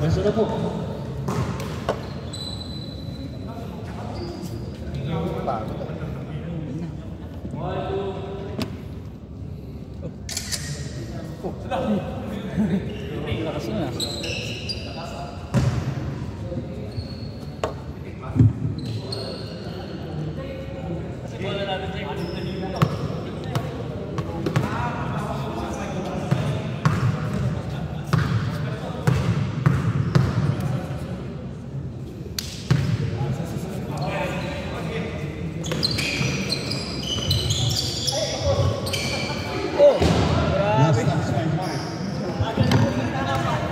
Pwesto na po. Lakas na.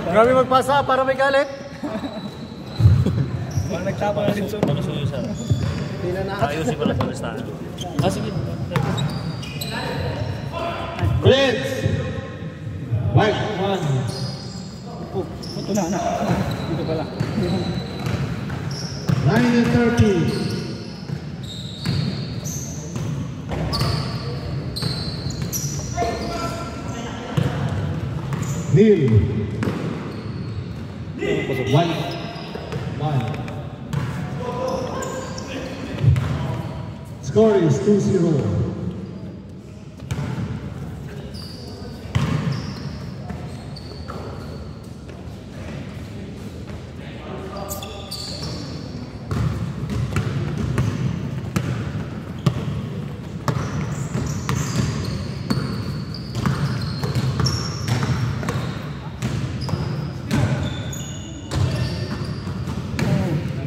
Grabe magpasa para may galit. Parang nagtapa na rin sa pagkasuyo. Ayusin pala sa listahan. Sige. Blitz! White 1. Ito na. Dito pala. 9:30. Neil. 1-1. Score is 2-0.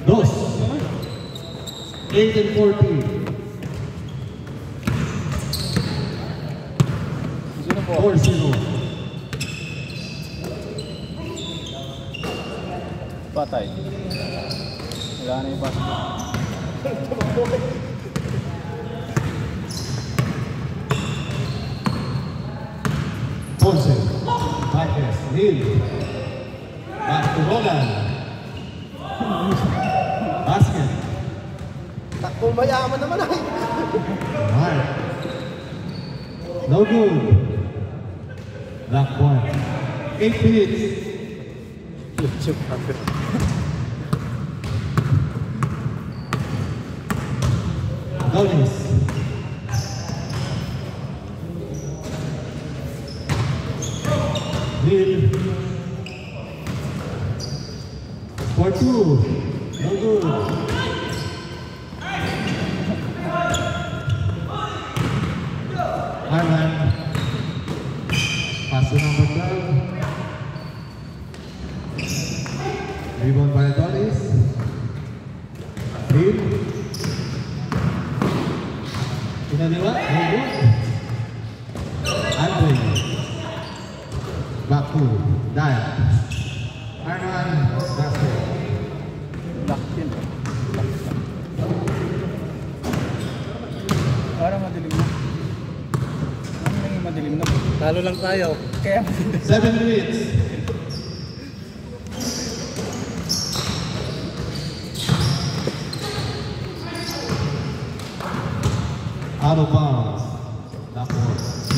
Dos. 8-14. 4-0. Patay. Wala na yung pasok. Ponce. Marquez. Neil. Back to Roland. Basket. Takbong mayaman naman ay. Mark. No good. Black 1. 8 minutes. Donis. Neil. For 2. No good. Harman. Pass to number 12. Rebound by Donis. Neil. Pinaliwa. No good. Andre. Back to Dial. Harman. Basket. Laktin. Parang madilim na. Ano nang yung madilim na? Talo lang tayo. Kaya 7 minutes. Out of bounds. Tapos.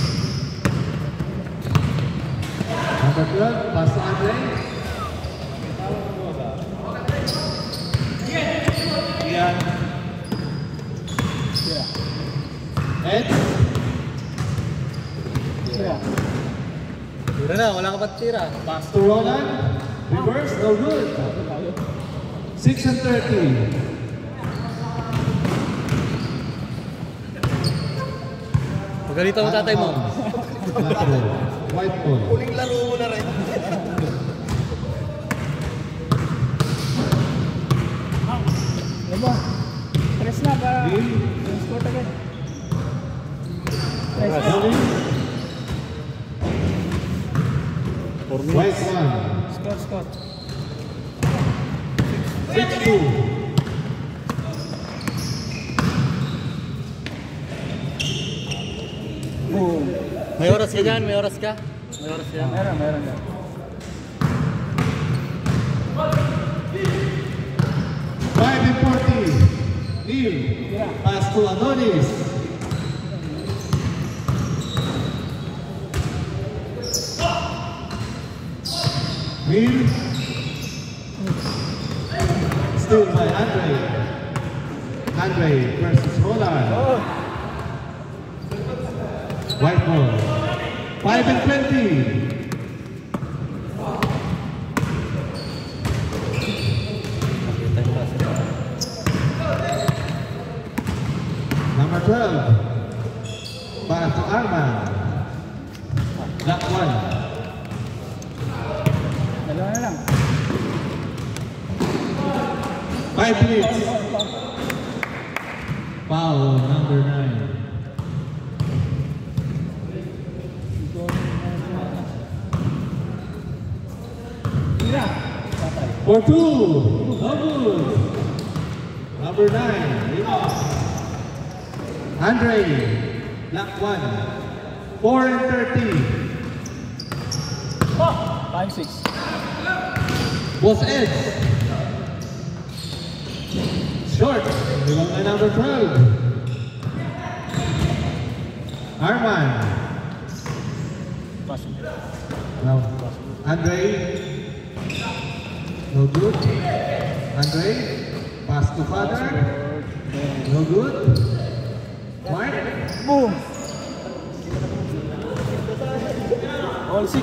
Number 12, pass to Andre. yan. Ed. Tira na, wala ka pa tira. Pass to Roland. Reverse, no good. 6-30. Pagalita mo tatay mo. White ball. Huling laro mo na rin. Diba? Press na ba? Score agad. Press na. White one. Score. 6-2. Boom. May oras ka dyan, may oras ka. Meron yan. Five and 40. Neil. Pass to Adonis. Neil. Still by Andre. Andre versus Roland. White ball. 5 and 20. Number 12. Pass to Arman. Black 1. Dalawa na lang. 5 minutes. Foul number 9. For 2. No good. Number 9. Andre. Black 1. 4 and 30. 5-6. Was Ed. Short. Belong by number 12. Arman. Pass. Now, Andre. No good. Andre. Pass to father. No good. Mark. Boom! All 6.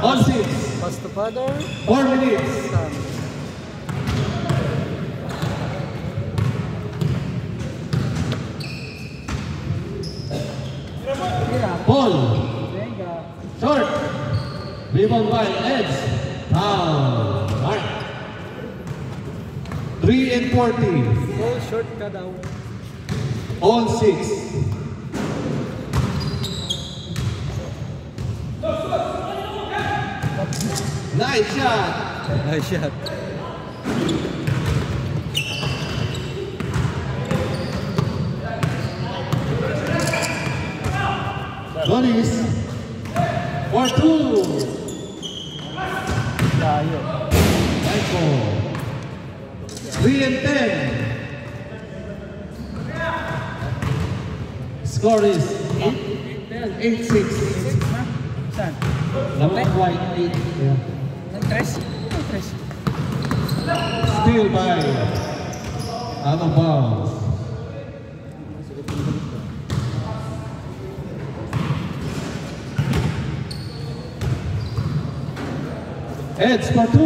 All 6. Pass to father. 4 minutes. Ball. Short. Rebound by Edge. Foul. Mark. 3 and 40. Ball short ka daw. All 6. Nice shot. Nice shot. Donis. For 2. Layo. Michael. 3 and 10. Score is 8-6. Saan? Number white 8. Yeah. Nag-tres? Nag-tres. Still by out of bounds. Edge for 2.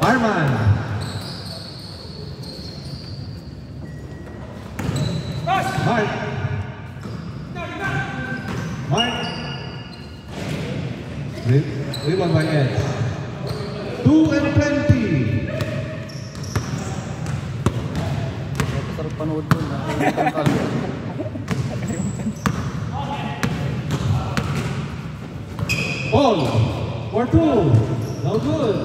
Arman. Mark. Mark. Rebound by Edge. 2 and 20. Sarap panood ko na. Ball for 2. No good.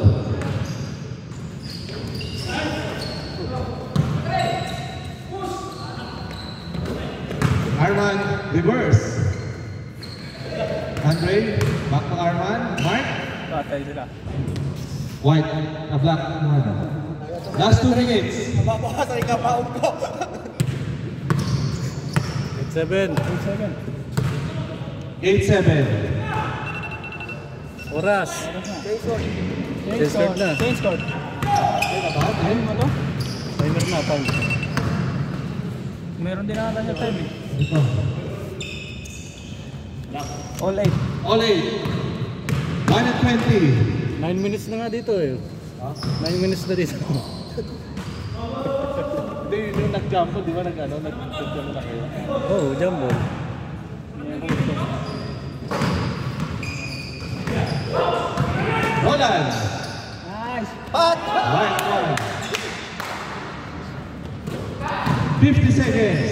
Arman reverse. Andre back to Arman. Mark. Patay sila. White black. Last 2 minutes. 7. 8-7. Oras. Change Start na. Change score. Ano mo to? Timer na. Time. Meron din nakata niya time eh. Ito. All 8. All 8. 1 and 20. 9 minutes na nga dito eh. 9 minutes na dito. Hindi, yung nag-jumbo, di ba nag-ano, nag-jumbo na kayo? Oh, jumbo. Roland. Nice! White one. 50 seconds.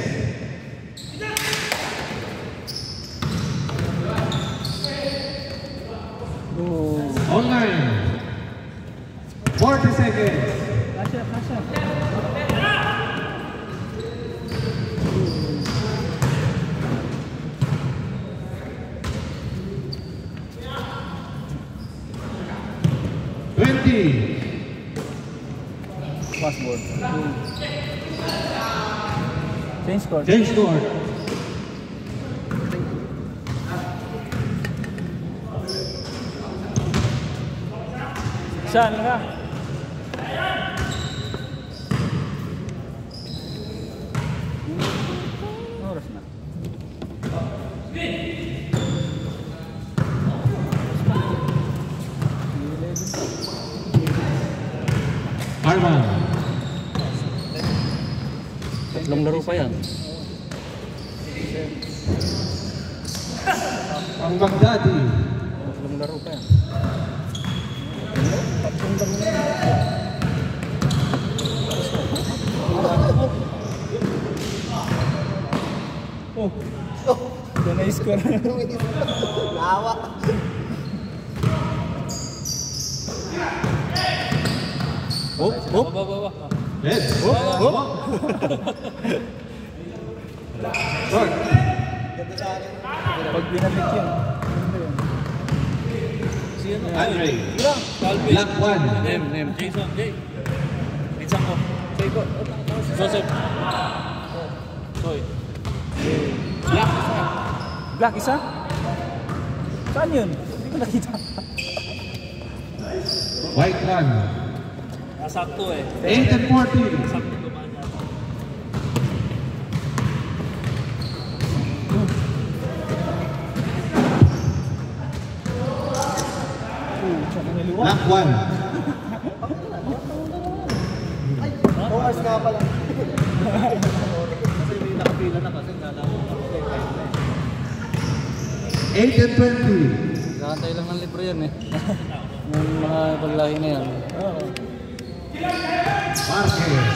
Oh. Online. 40 seconds. Kasha, kasha. Password. Change score. Change score. Saan ka? Oras na. Arman. Tatlong laro pa yan. Ang Baghdadi. Tatlong laro pa yan. Oh. Yan na score. Lawa. Baba. Heads. Short. Pag binabit yun. Andre. Black 1. Name. Jason, Jay. Pinsan ko. Jay ko. Joseph. Soy. Black isa? Saan yun? Hindi ko nakita. White 1. Nasakto eh. 8 and 14. Sakto dumaan yan. Black 1. Oras nga pala. Kasi may nakapila na kasi nalaman ko. 8 and 20. Kakantay lang ng libro yan eh. Yung mga paglahi na yan. Marquez.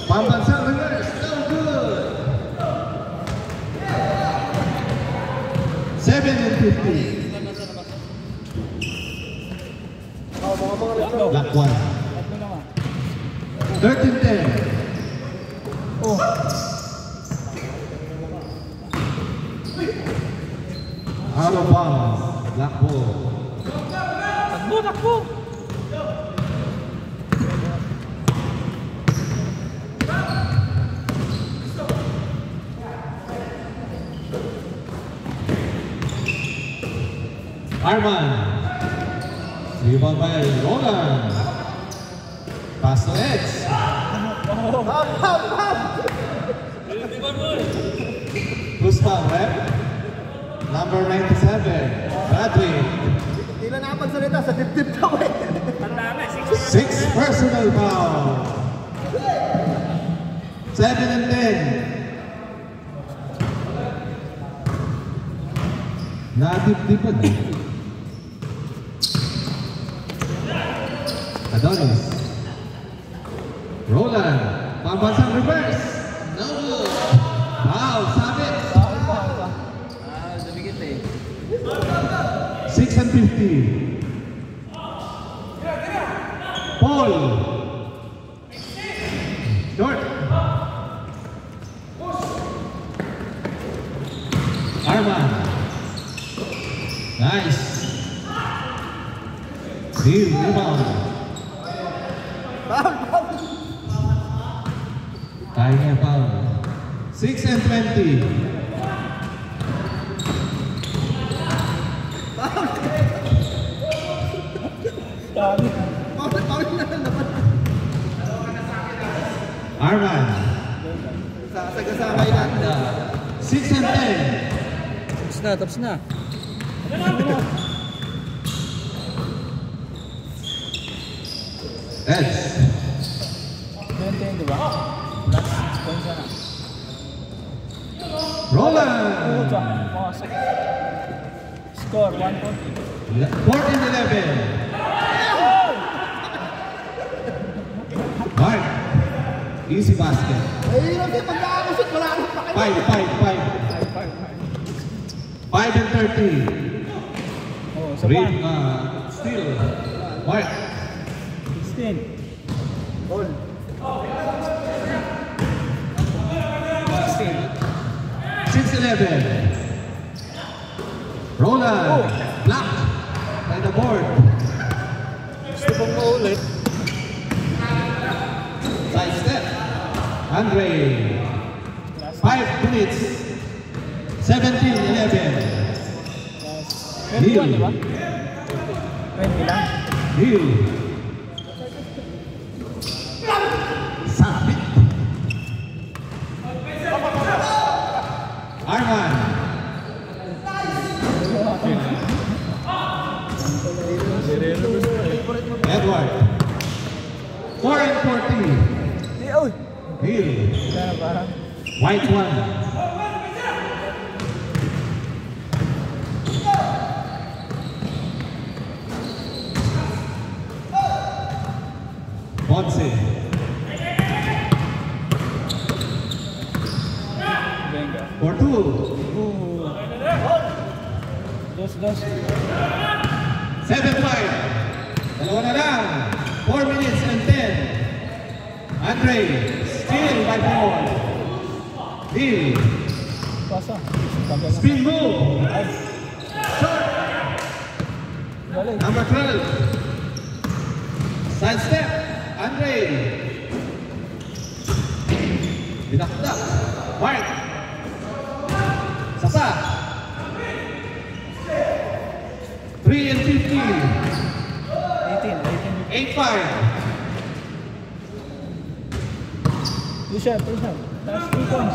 Pambansang reverse. No good. 7 and 15. Black 1. 13-10. Oh. Out of bounds. Black ball. Takbo! Arman. Rebound by Roland. Pass to Edge. Who's foul, rep? Number 97. Bradley. Hindi na nakapagsalita sa dip-dip daw eh. 6 personal foul. 7 and 10. Nadip-dipan. Adonis. Roland. Pambansang reverse. No good. Foul. Sabit. Dumikit eh. 6 and 15. Paul. Short. Arman. Nice. Steal, rebound. Kaya foul. 6 and 20. Arman. Sasagasakay na. 6 and 10. Tapos na. Edge. 20, di ba? Last 6 points na. Roland. Pumasok. Score, 140. 14-11. Mark. Easy basket. Ay, yun kasi pag nakakusot, wala akong pakay. 5 and 13. Oh, isa pa. Reed, steal. Mark. 16. Ball. 6-11. Roland. Blocked by the board. Gusto pang maulit. Side step. Andre. 5 minutes. 17-11. 21, di ba? 20 lang. Hill. Sabit. Arman. Edward. 4 and 40. Hill. White one. Ponce. Venga. For 2. Dos. 7-5. Dalawa na lang. 4 minutes and 10. Andre. Still by 4. Hill. Pasa. Spin move. Shot. Galing. Number 12. Side step. Andre. Binakdak. Mark. Sasa. 3 and 15. 18. 8-5. Two shot. That's 3 points.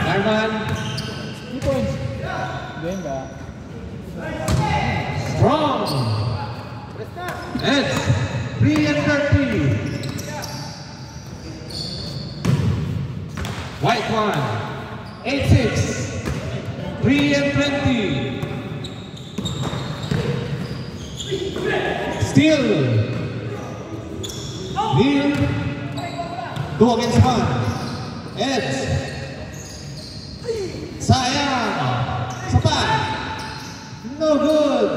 Arman. 3 points. Venga. Strong. Edge. 3 and 30. White one. 8-6. 3 and 20. Still. Neil. 2 against 1. Edge. Sayang. Sapa. No good.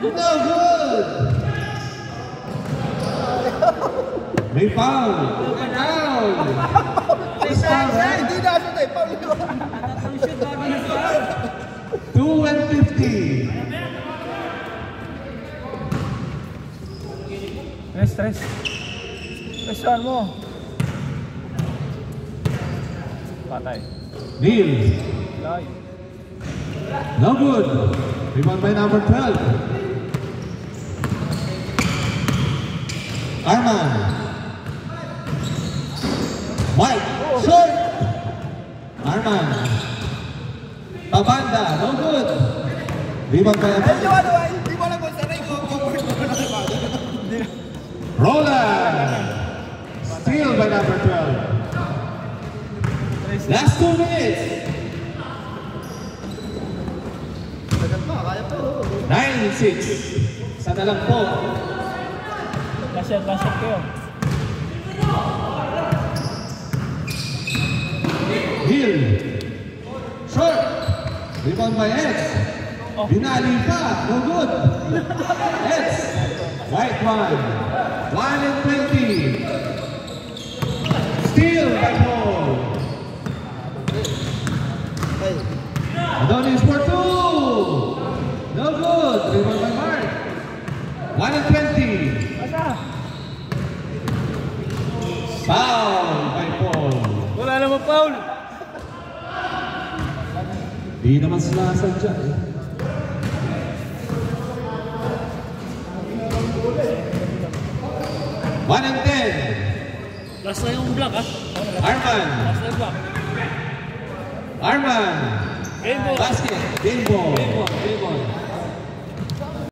No good. May foul. May foul. May foul, right? Hindi na siya tayo. Paul yun. 2 and 50. Stress. Pressurean mo. Patay. Neil. Live. No good. Rebound by number 12. Arman. White. Short. Arman. Pabanda. No good. Rebound by number 12. Hindi mo alam kung sanay ko. Roland. Steal by number 12. Last 2 minutes. 9-6. Sana lang po. Last shot kayo. Hill. Short. Rebound by Eds. Binali pa. No good. Eds. White one. 1 and 20. Steal by Paul. Adonis for 2. No good. Rebound by Mark. 1 and 20. Pasa. Foul by Paul. Wala naman foul. Di naman sila sadya eh. One and 10. Last na yung block, ha? Arman. Last na yung block. Arman. Game ball. Basket. Game ball.